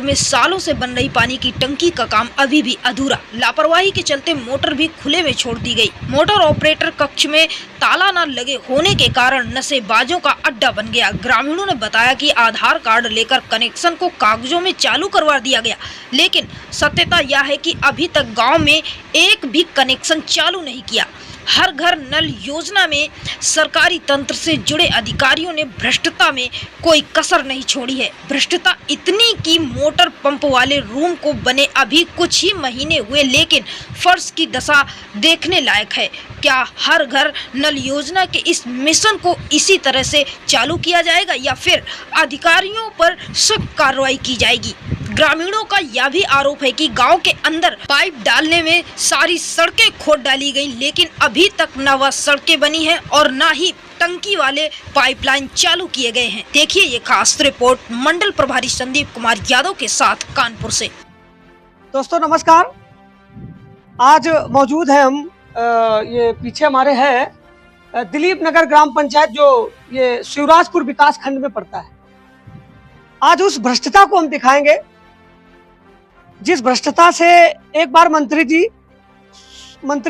में सालों से बन रही पानी की टंकी का काम अभी भी अधूरा। लापरवाही के चलते मोटर भी खुले में छोड़ दी गई। मोटर ऑपरेटर कक्ष में ताला न लगे होने के कारण नशेबाजों का अड्डा बन गया। ग्रामीणों ने बताया कि आधार कार्ड लेकर कनेक्शन को कागजों में चालू करवा दिया गया, लेकिन सत्यता यह है कि अभी तक गाँव में एक भी कनेक्शन चालू नहीं किया। हर घर नल योजना में सरकारी तंत्र से जुड़े अधिकारियों ने भ्रष्टता में कोई कसर नहीं छोड़ी है। भ्रष्टता इतनी कि मोटर पंप वाले रूम को बने अभी कुछ ही महीने हुए, लेकिन फर्श की दशा देखने लायक है। क्या हर घर नल योजना के इस मिशन को इसी तरह से चालू किया जाएगा या फिर अधिकारियों पर सख्त कार्रवाई की जाएगी? ग्रामीणों का यह भी आरोप है कि गांव के अंदर पाइप डालने में सारी सड़कें खोद डाली गई, लेकिन अभी तक न वह सड़कें बनी हैं और न ही टंकी वाले पाइपलाइन चालू किए गए हैं। देखिए ये खास रिपोर्ट मंडल प्रभारी संदीप कुमार यादव के साथ कानपुर से। दोस्तों नमस्कार, आज मौजूद है हम ये पीछे हमारे है दिलीप नगर ग्राम पंचायत जो ये शिवराजपुर विकास खंड में पड़ता है। आज उस भ्रष्टता को हम दिखाएंगे जिस भ्रष्टता से एक बार मंत्री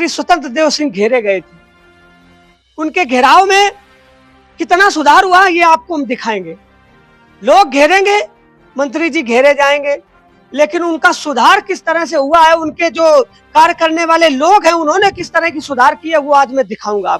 स्वतंत्र देव सिंह घेरे गए थे। उनके घेराव में कितना सुधार हुआ ये आपको हम दिखाएंगे। लोग घेरेंगे, मंत्री जी घेरे जाएंगे, लेकिन उनका सुधार किस तरह से हुआ है, उनके जो कार्य करने वाले लोग हैं उन्होंने किस तरह की सुधार की है, वो आज मैं दिखाऊंगा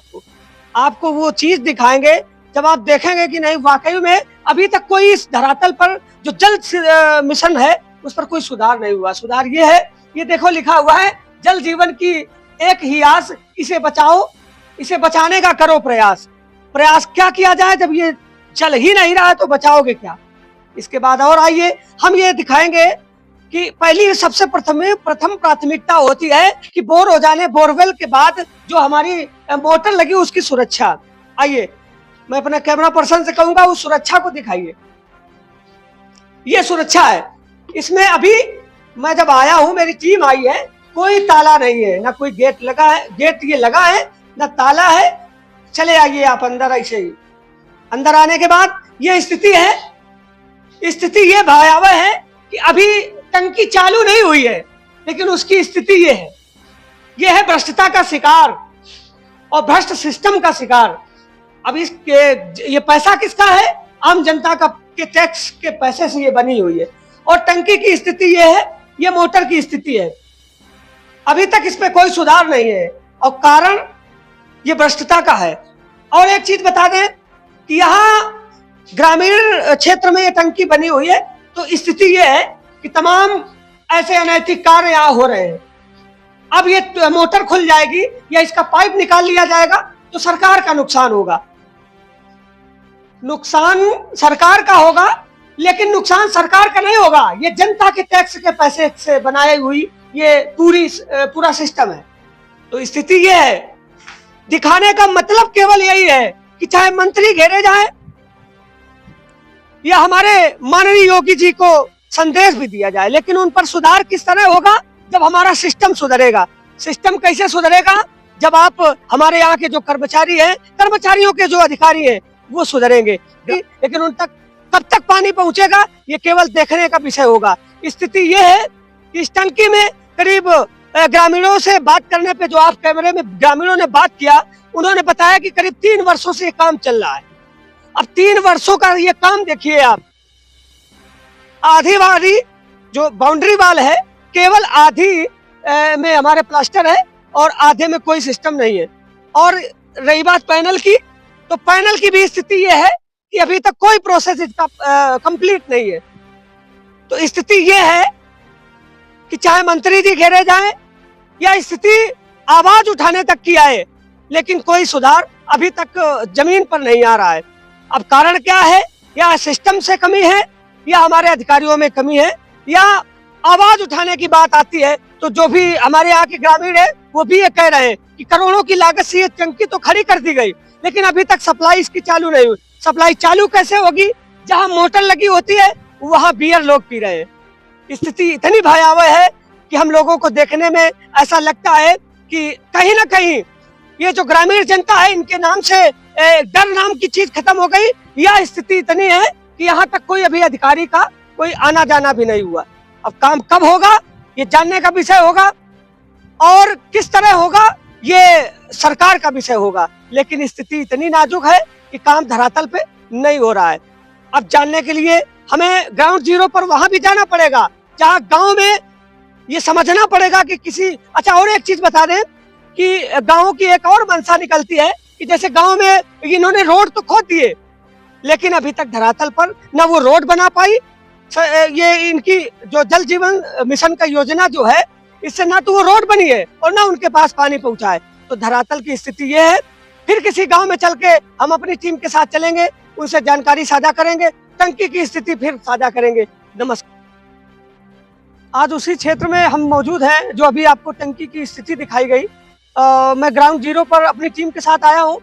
आपको वो चीज दिखाएंगे जब आप देखेंगे कि नहीं वाकई में अभी तक कोई इस धरातल पर जो जल मिशन है उस पर कोई सुधार नहीं हुआ। सुधार ये है, ये देखो लिखा हुआ है जल जीवन की एक ही आस, इसे बचाओ, इसे बचाने का करो प्रयास। प्रयास क्या किया जाए जब ये चल ही नहीं रहा है तो बचाओगे क्या? इसके बाद और आइए हम ये दिखाएंगे कि पहली सबसे प्रथम प्राथमिकता होती है कि बोर हो जाने बोरवेल के बाद जो हमारी मोटर लगी उसकी सुरक्षा। आइए मैं अपने कैमरा पर्सन से कहूंगा उस सुरक्षा को दिखाइए। ये सुरक्षा है, इसमें अभी मैं जब आया हूं, मेरी टीम आई है, कोई ताला नहीं है, ना कोई गेट लगा है, गेट ये लगा है ना ताला है। चले आइए आप अंदर। ऐसे ही अंदर आने के बाद ये स्थिति है, स्थिति ये भयावह है कि अभी टंकी चालू नहीं हुई है, लेकिन उसकी स्थिति ये है। ये है भ्रष्टता का शिकार और भ्रष्ट सिस्टम का शिकार। अब ये पैसा किसका है? आम जनता का के टैक्स के पैसे से ये बनी हुई है। और टंकी की स्थिति ये है, ये मोटर की स्थिति है। अभी तक इसमें कोई सुधार नहीं है और कारण ये भ्रष्टता का है। और एक चीज बता दें कि यहाँ ग्रामीण क्षेत्र में ये टंकी बनी हुई है, तो स्थिति ये है कि तमाम ऐसे अनैतिक कार्य यहाँ हो रहे हैं। अब ये मोटर खुल जाएगी या इसका पाइप निकाल लिया जाएगा तो सरकार का नुकसान होगा। नुकसान सरकार का होगा, लेकिन नुकसान सरकार का नहीं होगा, ये जनता के टैक्स के पैसे से बनाई हुई ये पूरा सिस्टम है। तो स्थिति ये है, दिखाने का मतलब केवल यही है कि चाहे मंत्री घेरे जाए या हमारे माननीय योगी जी को संदेश भी दिया जाए, लेकिन उन पर सुधार किस तरह होगा जब हमारा सिस्टम सुधरेगा। सिस्टम कैसे सुधरेगा? जब आप हमारे यहाँ के जो कर्मचारी हैं, कर्मचारियों के जो अधिकारी हैं वो सुधरेंगे, लेकिन उन तक कब तक पानी पहुंचेगा ये केवल देखने का विषय होगा। स्थिति ये है कि इस टंकी में करीब ग्रामीणों से बात करने पे जो आप कैमरे में ग्रामीणों ने बात किया, उन्होंने बताया कि करीब 3 वर्षों से ये काम चल रहा है। अब 3 वर्षों का ये काम देखिए आप, आधी जो बाउंड्री वाल है केवल आधी में हमारे प्लास्टर है और आधे में कोई सिस्टम नहीं है। और रही बात पैनल की, तो पैनल की भी स्थिति ये है कि अभी तक कोई प्रोसेस इसका कंप्लीट नहीं है। तो स्थिति ये है कि चाहे मंत्री जी घेरे जाएं या स्थिति आवाज उठाने तक की आए, लेकिन कोई सुधार अभी तक जमीन पर नहीं आ रहा है। अब कारण क्या है? या सिस्टम से कमी है, या हमारे अधिकारियों में कमी है, या आवाज उठाने की बात आती है तो जो भी हमारे यहाँ के ग्रामीण है वो भी ये कह रहे हैं कि करोड़ों की लागत से ये टंकी तो खड़ी कर दी गई, लेकिन अभी तक सप्लाई इसकी चालू नहीं हुई। सप्लाई चालू कैसे होगी? जहां मोटर लगी होती है वहां बियर लोग पी रहे हैं। स्थिति इतनी भयावह है कि हम लोगों को देखने में ऐसा लगता है कि कहीं ना कहीं ये जो ग्रामीण जनता है इनके नाम से डर नाम की चीज खत्म हो गई। यह स्थिति इतनी है कि यहाँ तक कोई अभी अधिकारी का कोई आना जाना भी नहीं हुआ। अब काम कब होगा ये जानने का विषय होगा और किस तरह होगा ये सरकार का विषय होगा, लेकिन स्थिति इतनी नाजुक है कि काम धरातल पे नहीं हो रहा है। अब जानने के लिए हमें ग्राउंड जीरो पर वहां भी जाना पड़ेगा जहां गांव में ये समझना पड़ेगा कि अच्छा और एक चीज बता दें कि गांव की एक और मंशा निकलती है कि जैसे गांव में इन्होंने रोड तो खोद दिए लेकिन अभी तक धरातल पर न वो रोड बना पाई, ये इनकी जो जल जीवन मिशन का योजना जो है इससे ना तो वो रोड बनी है और ना उनके पास पानी पहुंचा है। तो धरातल की स्थिति ये है। फिर किसी गांव में चल के हम अपनी टीम के साथ चलेंगे, उनसे जानकारी साझा करेंगे, टंकी की स्थिति फिर साझा करेंगे। नमस्कार। आज उसी क्षेत्र में हम मौजूद हैं जो अभी आपको टंकी की स्थिति दिखाई गई। मैं ग्राउंड जीरो पर अपनी टीम के साथ आया हूं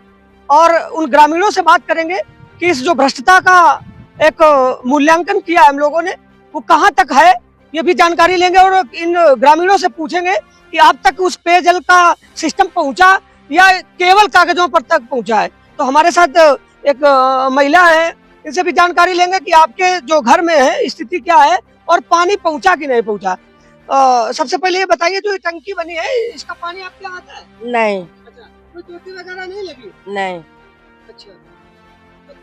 और उन ग्रामीणों से बात करेंगे कि इस जो भ्रष्टता का एक मूल्यांकन किया हम लोगों ने वो कहां तक है, ये भी जानकारी लेंगे और इन ग्रामीणों से पूछेंगे कि अब तक उस पेयजल का सिस्टम पहुंचा या केवल कागजों पर तक पहुंचा है। तो हमारे साथ एक महिला है, इनसे भी जानकारी लेंगे कि आपके जो घर में है स्थिति क्या है और पानी पहुंचा कि नहीं पहुंचा। सबसे पहले ये बताइए जो ये टंकी बनी है इसका पानी आपके यहाँ आता है? नहीं। अच्छा, कोई टोटी वगैरह नहीं लगी? नहीं, अच्छा,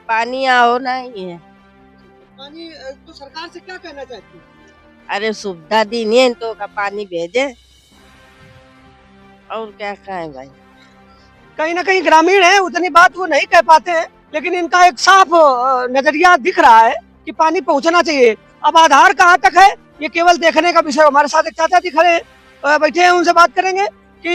पानी आओ नहीं है। पानी तो सरकार से क्या कहना चाहती है? अरे सुविधा दी नहीं है तो का पानी भेजे और क्या कहें भाई। कहीं ना कहीं ग्रामीण है, उतनी बात वो नहीं कह पाते हैं, लेकिन इनका एक साफ नजरिया दिख रहा है कि पानी पहुंचना चाहिए। अब आधार कहाँ तक है ये केवल देखने का विषय। हमारे साथ एक चाचा जी खड़े हैं, बैठे हैं, उनसे बात करेंगे कि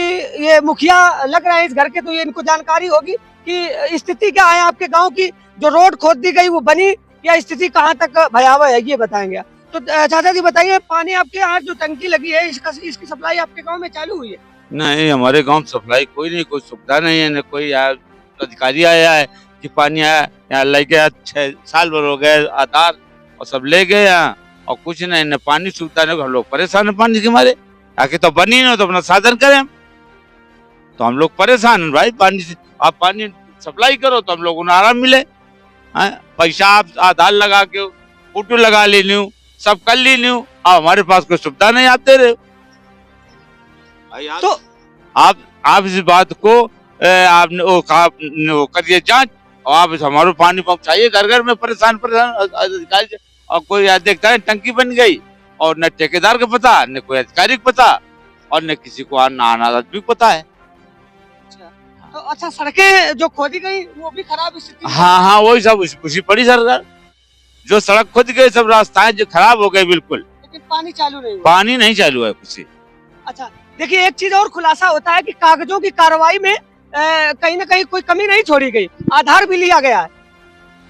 ये मुखिया लग रहे हैं इस घर के, तो ये इनको जानकारी होगी कि स्थिति क्या है आपके गांव की। जो रोड खोद दी गई वो बनी या स्थिति कहाँ तक भयावह है ये बताएंगे। तो चाचा जी बताइए, पानी आपके यहाँ जो टंकी लगी है इसकी सप्लाई आपके गाँव में चालू हुई है? नहीं, हमारे गांव सप्लाई कोई नहीं, कोई सुविधा नहीं है, न कोई अधिकारी आया है कि पानी आया। यहाँ ले गया 6 साल भर हो गए आधार और सब ले गए यहाँ और कुछ नहीं, न पानी सुविधा नहीं। हम लोग परेशान है पानी के मारे, आखिर तो बनी ना तो अपना साधन करें, तो हम लोग परेशान हैं भाई पानी से। आप पानी सप्लाई करो तो हम लोगों को आराम मिले। पैसा आप आधार लगा के फोटो लगा ले लूं, सब कर ली लूं, अब हमारे पास कोई सुविधा नहीं आते रहे। तो आप इस बात को आपने वो करिए जांच और आप हमारे पानी पहुंचाइए घर घर में। परेशान अधिकारी और कोई देखता है टंकी बन गई और न ठेकेदार को पता, न कोई अधिकारी को पता और न किसी को आना भी पता है। तो अच्छा, सड़कें जो खोदी गई वो भी खराब स्थिति? हाँ, वही सब उसी पड़ी सरकार। जो सड़क खोद गई सब रास्ताएं जो खराब हो गए बिल्कुल, लेकिन पानी चालू नहीं हुआ। पानी नहीं चालू है कुछ। अच्छा, देखिए एक चीज और खुलासा होता है कि कागजों की कार्रवाई में कहीं ना कहीं कोई कमी नहीं छोड़ी गई। आधार भी लिया गया है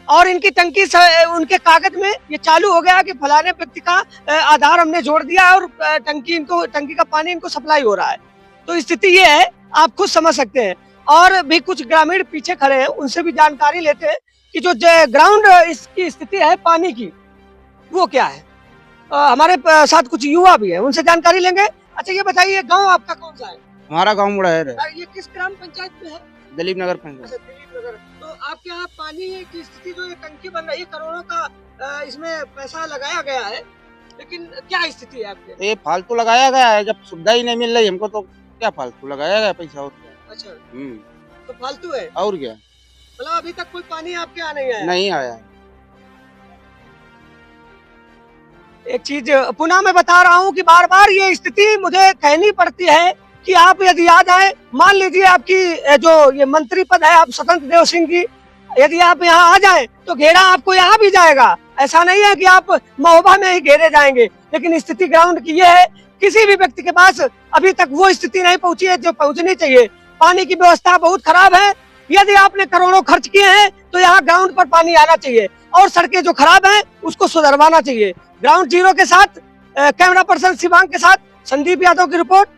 और इनकी टंकी उनके कागज में ये चालू हो गया कि फलाने व्यक्ति का आधार हमने जोड़ दिया और टंकी का पानी इनको सप्लाई हो रहा है। तो स्थिति ये है, आप खुद समझ सकते हैं। और भी कुछ ग्रामीण पीछे खड़े हैं, उनसे भी जानकारी लेते हैं कि जो ग्राउंड इसकी स्थिति है पानी की वो क्या है। हमारे साथ कुछ युवा भी है, उनसे जानकारी लेंगे। अच्छा, ये बताइए गांव आपका कौन सा है? हमारा गांव मुड़हर है। ये किस ग्राम पंचायत में है? दलीप नगर पंचायत। अच्छा, दलीप नगर। तो आपके यहाँ पानी की स्थिति, जो ये टंकी बन रही है, करोड़ों का इसमें पैसा लगाया गया है, लेकिन क्या स्थिति है आपके? ये फालतू लगाया गया है, जब सुविधा ही नहीं मिल रही हमको तो क्या फालतू लगाया गया पैसा और क्या। अच्छा, तो फालतू है और क्या, मतलब अभी तक कोई पानी आपके यहाँ नहीं आया? नहीं आया। एक चीज पुनः मैं बता रहा हूँ कि बार बार ये स्थिति मुझे कहनी पड़ती है कि आप यदि आ जाए, मान लीजिए आपकी जो ये मंत्री पद है, आप स्वतंत्र देव सिंह जी, यदि आप यहाँ आ जाए तो घेरा आपको यहाँ भी जाएगा। ऐसा नहीं है कि आप महोबा में ही घेरे जाएंगे, लेकिन स्थिति ग्राउंड की ये है, किसी भी व्यक्ति के पास अभी तक वो स्थिति नहीं पहुंची है जो पहुंचनी चाहिए। पानी की व्यवस्था बहुत खराब है। यदि आपने करोड़ों खर्च किए हैं तो यहाँ ग्राउंड पर पानी आना चाहिए और सड़कें जो खराब हैं उसको सुधरवाना चाहिए। ग्राउंड जीरो के साथ कैमरा पर्सन शिवांग के साथ संदीप यादव की रिपोर्ट।